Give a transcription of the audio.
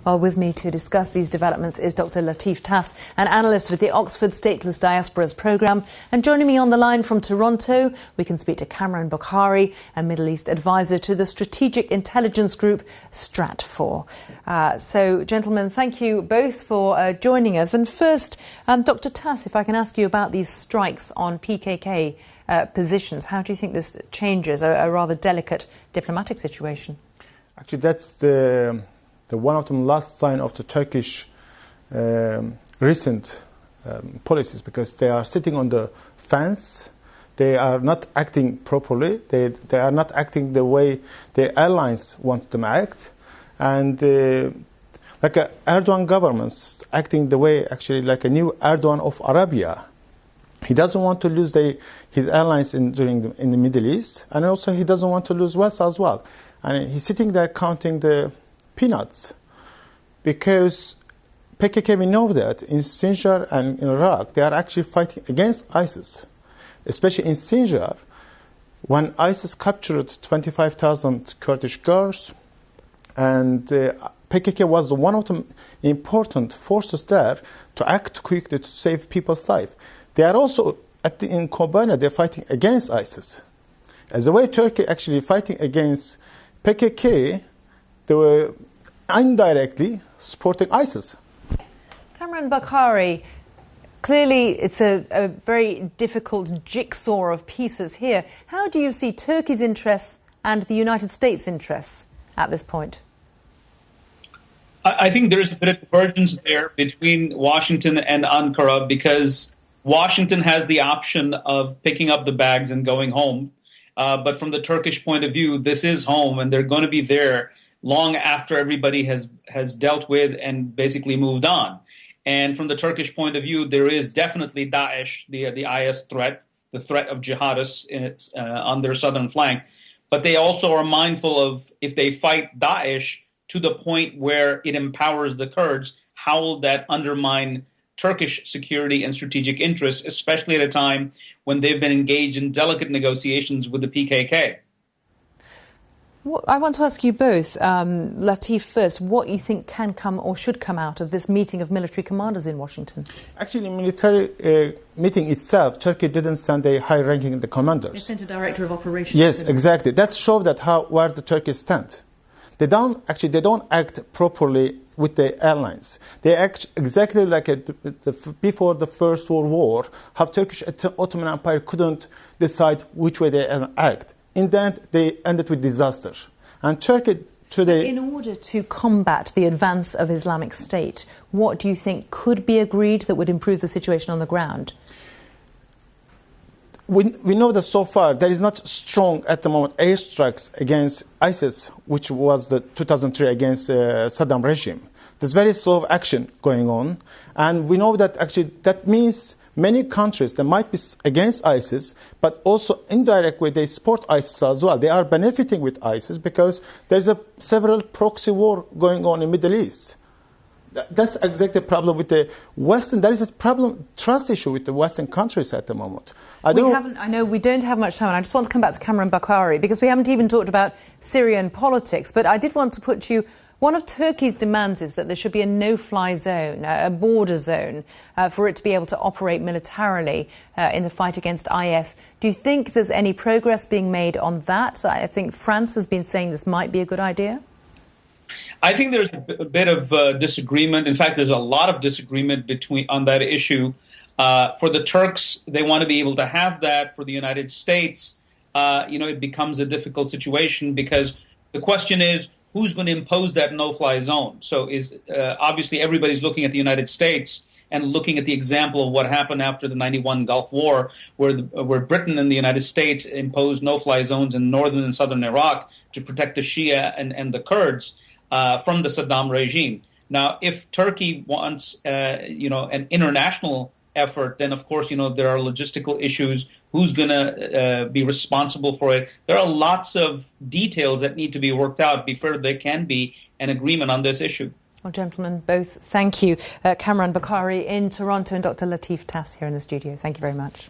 Well, with me to discuss these developments is Dr. Latif Tass, an analyst with the Oxford Stateless Diasporas Programme. And joining me on the line from Toronto, we can speak to Kamran Bokhari, a Middle East advisor to the strategic intelligence group Stratfor. So, gentlemen, thank you both for joining us. And first, Dr. Tass, if I can ask you about these strikes on PKK positions, how do you think this changes a rather delicate diplomatic situation? Actually, that's the one of the last sign of the Turkish recent policies, because they are sitting on the fence. They are not acting properly. They are not acting the way the airlines want them to act. And like a Erdogan government acting the way actually like a new Erdogan of Arabia. He doesn't want to lose his allies in the Middle East, and also he doesn't want to lose West as well. And he's sitting there counting the peanuts, because PKK, we know that in Sinjar and in Iraq, they are actually fighting against ISIS. Especially in Sinjar, when ISIS captured 25,000 Kurdish girls, and PKK was one of the important forces there to act quickly to save people's lives. They are also, in Kobane, they're fighting against ISIS. As a way Turkey actually fighting against PKK, they were indirectly supporting ISIS. Kamran Bokhari, clearly it's a very difficult jigsaw of pieces here. How do you see Turkey's interests and the United States' interests at this point? I think there is a bit of divergence there between Washington and Ankara, because Washington has the option of picking up the bags and going home. But from the Turkish point of view, this is home, and they're going to be there long after everybody has dealt with and basically moved on. And from the Turkish point of view, there is definitely Daesh, the IS threat, the threat of jihadists on their southern flank. But they also are mindful of, if they fight Daesh to the point where it empowers the Kurds, how will that undermine Turkish security and strategic interests, especially at a time when they've been engaged in delicate negotiations with the PKK. I want to ask you both, Latif first, what you think can come or should come out of this meeting of military commanders in Washington? Actually, military meeting itself, Turkey didn't send a high-ranking the commanders. They sent a director of operations. Yes, exactly. That shows that where the Turkey stand. They don't act properly with the airlines. They act exactly like before the First World War, how Turkish Ottoman Empire couldn't decide which way they act. In the end, they ended with disaster. And Turkey today... In order to combat the advance of Islamic State, what do you think could be agreed that would improve the situation on the ground? We know that so far there is not strong at the moment airstrikes against ISIS, which was the 2003 against Saddam regime. There's very slow action going on, and we know that actually that means many countries that might be against ISIS, but also indirect way they support ISIS as well. They are benefiting with ISIS because there's several proxy war going on in the Middle East. That's exactly the problem with the Western. There is a trust issue with the Western countries at the moment. I know we don't have much time, and I just want to come back to Kamran Bokhari, because we haven't even talked about Syrian politics. But I did want to put you, one of Turkey's demands is that there should be a no-fly zone, a border zone, for it to be able to operate militarily in the fight against IS. Do you think there's any progress being made on that? I think France has been saying this might be a good idea. I think there's a bit of disagreement. In fact, there's a lot of disagreement on that issue. For the Turks, they want to be able to have that. For the United States, it becomes a difficult situation, because the question is, who's going to impose that no-fly zone? So obviously everybody's looking at the United States and looking at the example of what happened after the 91 Gulf War, where Britain and the United States imposed no-fly zones in northern and southern Iraq to protect the Shia and the Kurds from the Saddam regime. Now, if Turkey wants, an international effort, then of course, there are logistical issues. Who's going to be responsible for it? There are lots of details that need to be worked out before there can be an agreement on this issue. Well, gentlemen, both thank you. Kamran Bokhari in Toronto and Dr. Latif Tass here in the studio. Thank you very much.